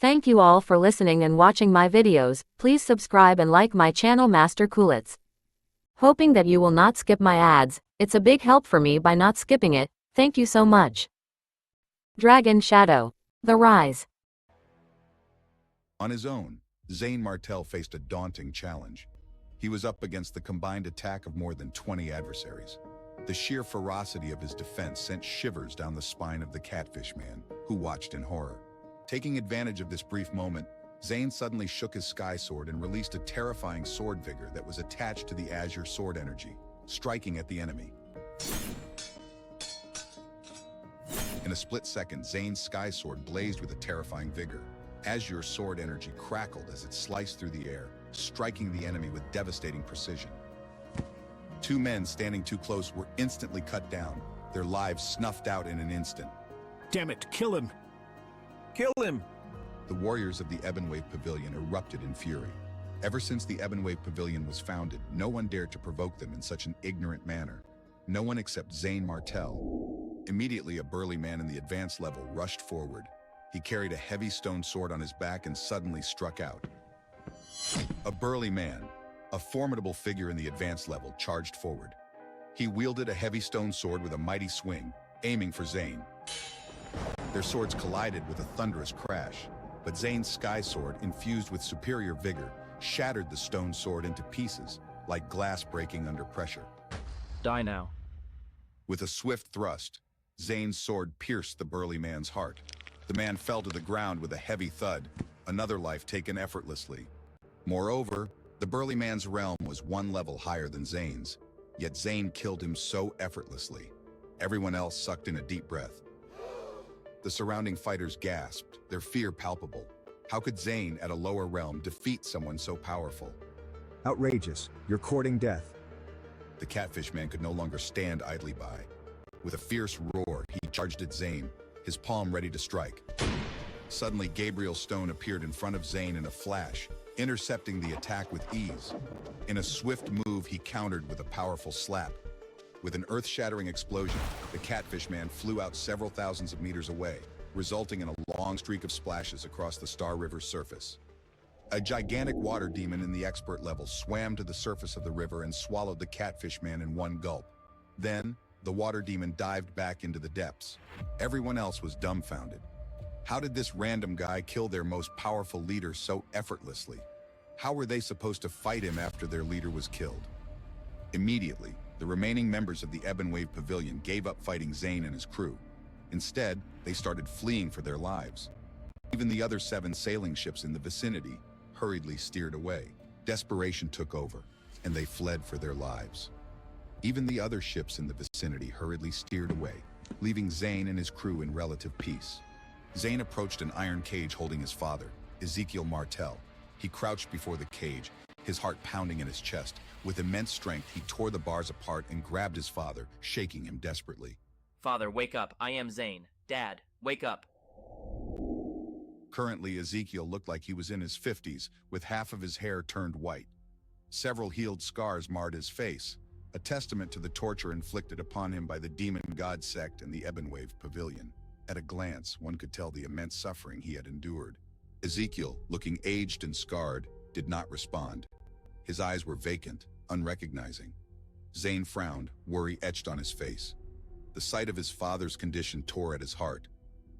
Thank you all for listening and watching my videos. Please subscribe and like my channel Master Coolitz. Hoping that you will not skip my ads, it's a big help for me by not skipping it. Thank you so much. Dragon Shadow. The Rise. On his own, Zane Martel faced a daunting challenge. He was up against the combined attack of more than 20 adversaries. The sheer ferocity of his defense sent shivers down the spine of the Catfish Man, who watched in horror. Taking advantage of this brief moment, Zane suddenly shook his sky sword and released a terrifying sword vigor that was attached to the Azure sword energy, striking at the enemy. In a split second, Zane's sky sword blazed with a terrifying vigor. Azure sword energy crackled as it sliced through the air, striking the enemy with devastating precision. Two men standing too close were instantly cut down, their lives snuffed out in an instant. Damn it, kill him! Kill him! The warriors of the Ebonwave Pavilion erupted in fury. Ever since the Ebonwave Pavilion was founded, no one dared to provoke them in such an ignorant manner. No one except Zane Martel. Immediately, a burly man in the advanced level rushed forward. He carried a heavy stone sword on his back and suddenly struck out. A burly man, a formidable figure in the advanced level, charged forward. He wielded a heavy stone sword with a mighty swing, aiming for Zane. Their swords collided with a thunderous crash, but Zane's sky sword, infused with superior vigor, shattered the stone sword into pieces, like glass breaking under pressure. Die now. With a swift thrust, Zane's sword pierced the burly man's heart. The man fell to the ground with a heavy thud, another life taken effortlessly. Moreover, the burly man's realm was one level higher than Zane's, yet Zane killed him so effortlessly. Everyone else sucked in a deep breath. The surrounding fighters gasped, their fear palpable. How could Zane, at a lower realm, defeat someone so powerful? Outrageous. You're courting death. The Catfish Man could no longer stand idly by. With a fierce roar, he charged at Zane, his palm ready to strike. Suddenly, Gabriel Stone appeared in front of Zane in a flash, intercepting the attack with ease. In a swift move, he countered with a powerful slap. With an earth-shattering explosion, the Catfish Man flew out several thousands of meters away, resulting in a long streak of splashes across the Star River's surface. A gigantic water demon in the expert level swam to the surface of the river and swallowed the Catfish Man in one gulp. Then, the water demon dived back into the depths. Everyone else was dumbfounded. How did this random guy kill their most powerful leader so effortlessly? How were they supposed to fight him after their leader was killed? Immediately, the remaining members of the Ebonwave Pavilion gave up fighting Zane and his crew. Instead, they started fleeing for their lives. Even the other 7 sailing ships in the vicinity hurriedly steered away. Desperation took over, and they fled for their lives. Even the other ships in the vicinity hurriedly steered away, leaving Zane and his crew in relative peace. Zane approached an iron cage holding his father, Ezekiel Martel. He crouched before the cage, his heart pounding in his chest. With immense strength, he tore the bars apart and grabbed his father, shaking him desperately. Father, wake up. I am Zane. Dad, wake up. Currently, Ezekiel looked like he was in his 50s, with half of his hair turned white. Several healed scars marred his face, a testament to the torture inflicted upon him by the demon god sect and the Ebonwave Pavilion. At a glance, one could tell the immense suffering he had endured. Ezekiel, looking aged and scarred, did not respond. His eyes were vacant, unrecognizing. Zane frowned, worry etched on his face. The sight of his father's condition tore at his heart,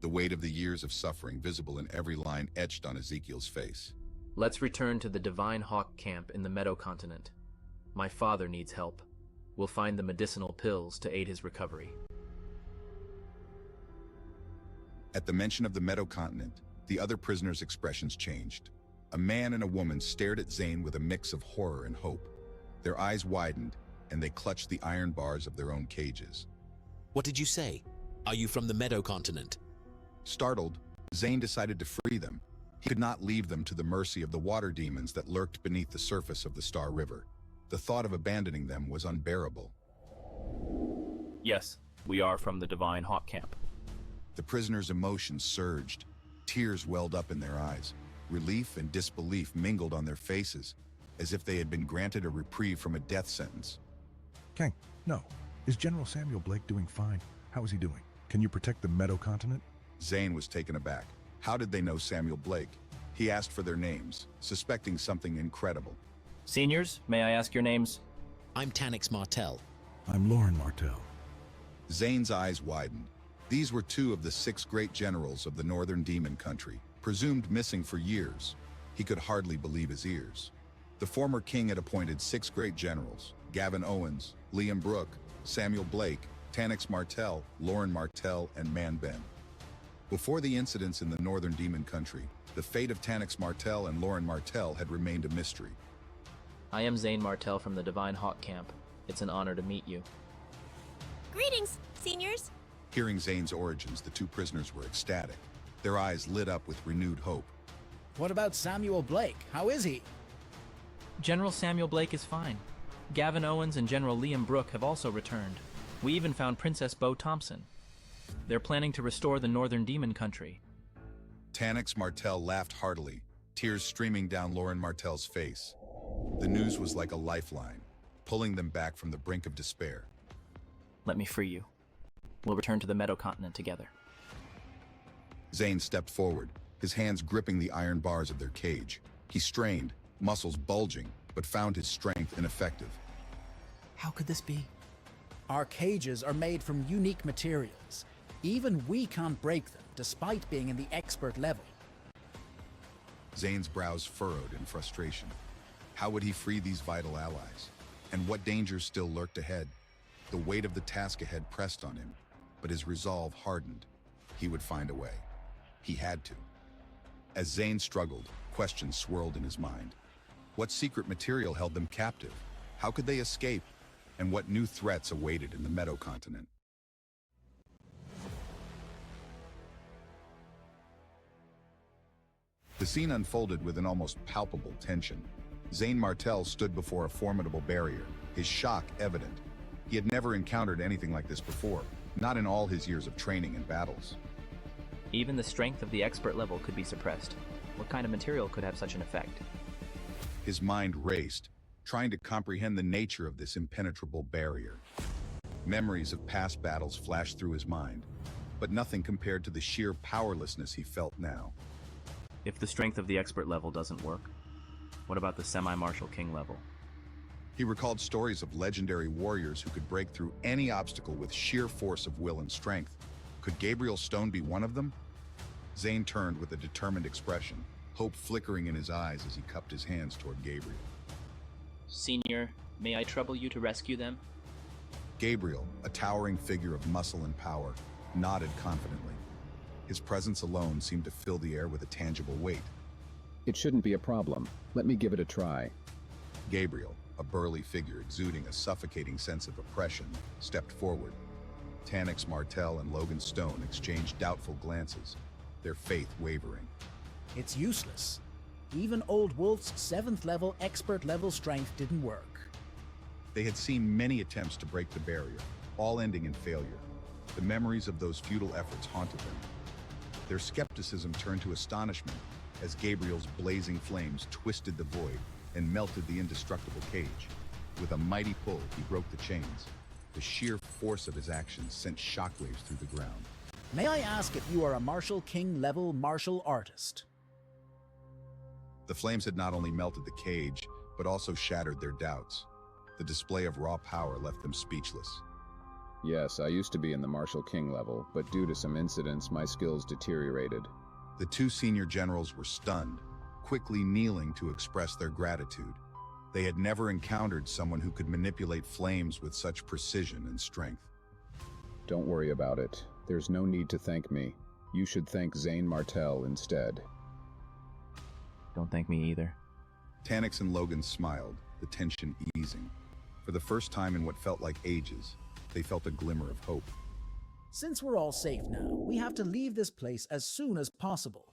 the weight of the years of suffering visible in every line etched on Ezekiel's face. Let's return to the Divine Hawk camp in the Meadow Continent. My father needs help. We'll find the medicinal pills to aid his recovery. At the mention of the Meadow Continent, the other prisoners' expressions changed. A man and a woman stared at Zane with a mix of horror and hope. Their eyes widened, and they clutched the iron bars of their own cages. What did you say? Are you from the Meadow Continent? Startled, Zane decided to free them. He could not leave them to the mercy of the water demons that lurked beneath the surface of the Star River. The thought of abandoning them was unbearable. Yes, we are from the Divine Hawk camp. The prisoners' emotions surged. Tears welled up in their eyes. Relief and disbelief mingled on their faces, as if they had been granted a reprieve from a death sentence. Kang, no. Is General Samuel Blake doing fine? How is he doing? Can you protect the Meadow Continent? Zane was taken aback. How did they know Samuel Blake? He asked for their names, suspecting something incredible. Seniors, may I ask your names? I'm Tanix Martell. I'm Lauren Martell. Zane's eyes widened. These were two of the 6 great generals of the Northern Demon Country, presumed missing for years. He could hardly believe his ears. The former king had appointed 6 great generals: Gavin Owens, Liam Brooke, Samuel Blake, Tanix Martell, Lauren Martell, and Man Ben. Before the incidents in the Northern Demon Country, the fate of Tanix Martell and Lauren Martell had remained a mystery. I am Zane Martell from the Divine Hawk Camp. It's an honor to meet you. Greetings, seniors. Hearing Zane's origins, the 2 prisoners were ecstatic. Their eyes lit up with renewed hope. What about Samuel Blake? How is he? General Samuel Blake is fine. Gavin Owens and General Liam Brooke have also returned. We even found Princess Bo Thompson. They're planning to restore the Northern Demon Country. Tanix Martell laughed heartily, tears streaming down Lauren Martell's face. The news was like a lifeline, pulling them back from the brink of despair. Let me free you. We'll return to the Meadow Continent together. Zane stepped forward, his hands gripping the iron bars of their cage. He strained, muscles bulging, but found his strength ineffective. How could this be? Our cages are made from unique materials. Even we can't break them, despite being in the expert level. Zane's brows furrowed in frustration. How would he free these vital allies? And what dangers still lurked ahead? The weight of the task ahead pressed on him, but his resolve hardened. He would find a way. He had to. As Zane struggled, questions swirled in his mind. What secret material held them captive? How could they escape? And what new threats awaited in the Meadow Continent? The scene unfolded with an almost palpable tension. Zane Martell stood before a formidable barrier, his shock evident. He had never encountered anything like this before, not in all his years of training and battles. Even the strength of the expert level could be suppressed. What kind of material could have such an effect? His mind raced, trying to comprehend the nature of this impenetrable barrier. Memories of past battles flashed through his mind, but nothing compared to the sheer powerlessness he felt now. If the strength of the expert level doesn't work, what about the semi-martial king level? He recalled stories of legendary warriors who could break through any obstacle with sheer force of will and strength. Could Gabriel Stone be one of them? Zane turned with a determined expression, hope flickering in his eyes as he cupped his hands toward Gabriel. Senior, may I trouble you to rescue them? Gabriel, a towering figure of muscle and power, nodded confidently. His presence alone seemed to fill the air with a tangible weight. It shouldn't be a problem. Let me give it a try. Gabriel, a burly figure exuding a suffocating sense of oppression, stepped forward. Tanix Martell and Logan Stone exchanged doubtful glances, their faith wavering. It's useless. Even Old Wolf's 7th level expert level strength didn't work. They had seen many attempts to break the barrier, all ending in failure. The memories of those futile efforts haunted them. Their skepticism turned to astonishment as Gabriel's blazing flames twisted the void and melted the indestructible cage. With a mighty pull, he broke the chains. The sheer force of his actions sent shockwaves through the ground. May I ask if you are a Martial King level martial artist? The flames had not only melted the cage, but also shattered their doubts. The display of raw power left them speechless. Yes, I used to be in the Martial King level, but due to some incidents, my skills deteriorated. The 2 senior generals were stunned, quickly kneeling to express their gratitude. They had never encountered someone who could manipulate flames with such precision and strength. Don't worry about it. There's no need to thank me. You should thank Zane Martell instead. Don't thank me either. Tanix and Logan smiled, the tension easing. For the first time in what felt like ages, they felt a glimmer of hope. Since we're all safe now, we have to leave this place as soon as possible.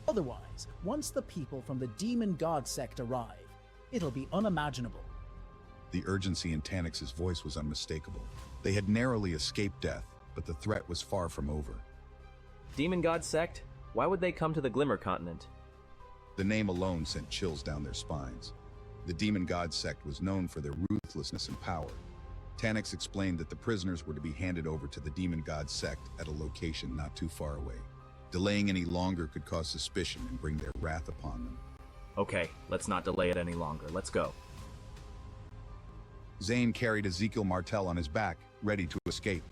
Otherwise, once the people from the Demon God sect arrive, it'll be unimaginable. The urgency in Tanix's voice was unmistakable. They had narrowly escaped death, but the threat was far from over. Demon God sect? Why would they come to the Glimmer Continent? The name alone sent chills down their spines. The Demon God sect was known for their ruthlessness and power. Tanix explained that the prisoners were to be handed over to the Demon God sect at a location not too far away. Delaying any longer could cause suspicion and bring their wrath upon them. Okay, let's not delay it any longer. Let's go. Zane carried Ezekiel Martel on his back, ready to escape.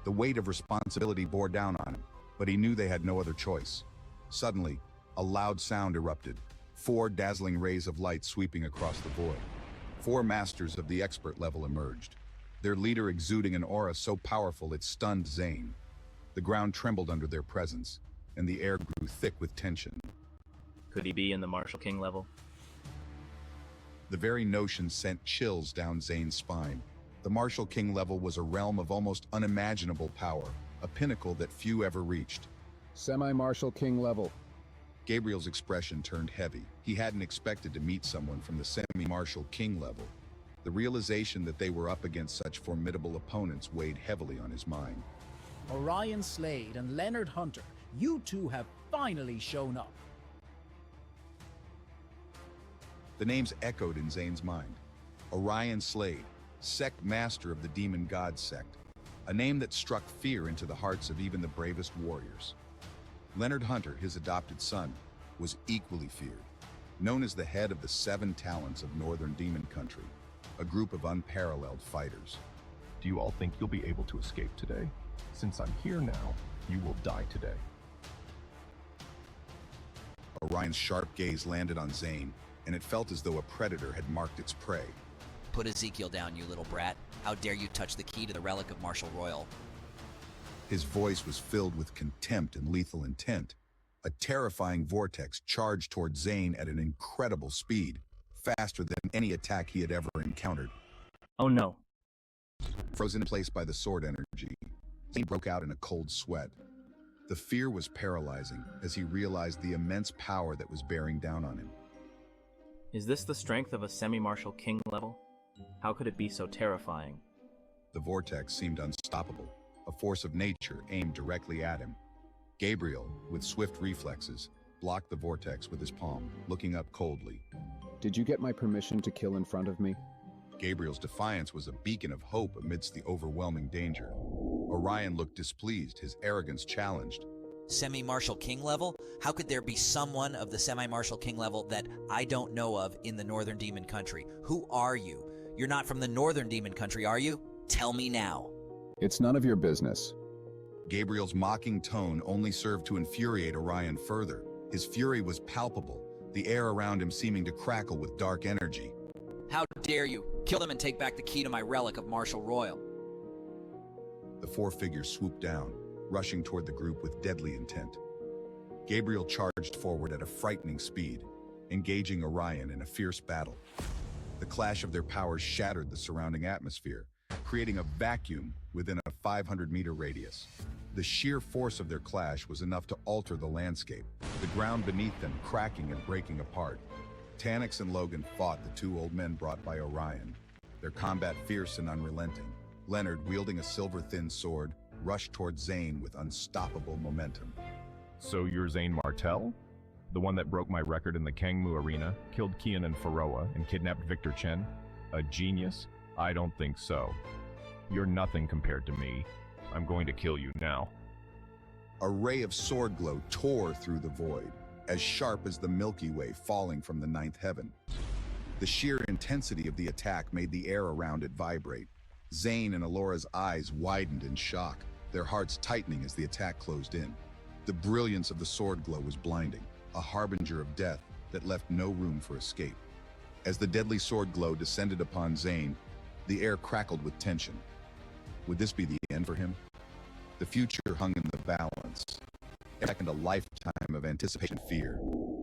The weight of responsibility bore down on him, but he knew they had no other choice. Suddenly, a loud sound erupted, 4 dazzling rays of light sweeping across the void. 4 masters of the expert level emerged, their leader exuding an aura so powerful it stunned Zane. The ground trembled under their presence, and the air grew thick with tension. Could he be in the Martial King level? The very notion sent chills down Zane's spine. The Martial King level was a realm of almost unimaginable power, a pinnacle that few ever reached. Semi-Martial King level. Gabriel's expression turned heavy. He hadn't expected to meet someone from the semi-Martial King level. The realization that they were up against such formidable opponents weighed heavily on his mind. Orion Slade and Leonard Hunter, you two have finally shown up. The names echoed in Zane's mind. Orion Slade, sect master of the Demon God sect, a name that struck fear into the hearts of even the bravest warriors. Leonard Hunter, his adopted son, was equally feared. Known as the head of the 7 Talents of Northern Demon Country, a group of unparalleled fighters. Do you all think you'll be able to escape today? Since I'm here now, you will die today. Orion's sharp gaze landed on Zane, and it felt as though a predator had marked its prey. Put Ezekiel down, you little brat. How dare you touch the key to the relic of Marshal Royal? His voice was filled with contempt and lethal intent. A terrifying vortex charged toward Zane at an incredible speed, faster than any attack he had ever encountered. Oh no. Frozen in place by the sword energy, Zane broke out in a cold sweat. The fear was paralyzing as he realized the immense power that was bearing down on him. Is this the strength of a semi-Martial King level? How could it be so terrifying? The vortex seemed unstoppable, a force of nature aimed directly at him. Gabriel, with swift reflexes, blocked the vortex with his palm, looking up coldly. Did you get my permission to kill in front of me? Gabriel's defiance was a beacon of hope amidst the overwhelming danger. Orion looked displeased, his arrogance challenged. Semi-Martial King level? How could there be someone of the Semi-Martial King level that I don't know of in the Northern Demon Country? Who are you? You're not from the Northern Demon Country, are you? Tell me now. It's none of your business. Gabriel's mocking tone only served to infuriate Orion further. His fury was palpable, the air around him seeming to crackle with dark energy. How dare you? Kill them and take back the key to my relic of Marshal Royal. The 4 figures swooped down, rushing toward the group with deadly intent. Gabriel charged forward at a frightening speed, engaging Orion in a fierce battle. The clash of their powers shattered the surrounding atmosphere, creating a vacuum within a 500-meter radius. The sheer force of their clash was enough to alter the landscape, the ground beneath them cracking and breaking apart. Tannix and Logan fought the 2 old men brought by Orion, their combat fierce and unrelenting. Leonard, wielding a silver-thin sword, rushed toward Zane with unstoppable momentum. So you're Zane Martel? The one that broke my record in the Kangmu arena, killed Kian and Faroa, and kidnapped Victor Chen? A genius? I don't think so. You're nothing compared to me. I'm going to kill you now. A ray of sword glow tore through the void, as sharp as the Milky Way falling from the 9th heaven. The sheer intensity of the attack made the air around it vibrate. Zane and Alora's eyes widened in shock, their hearts tightening as the attack closed in. The brilliance of the sword glow was blinding, a harbinger of death that left no room for escape. As the deadly sword glow descended upon Zane, the air crackled with tension. Would this be the end for him? The future hung in the balance. It beckoned a lifetime of anticipation and fear.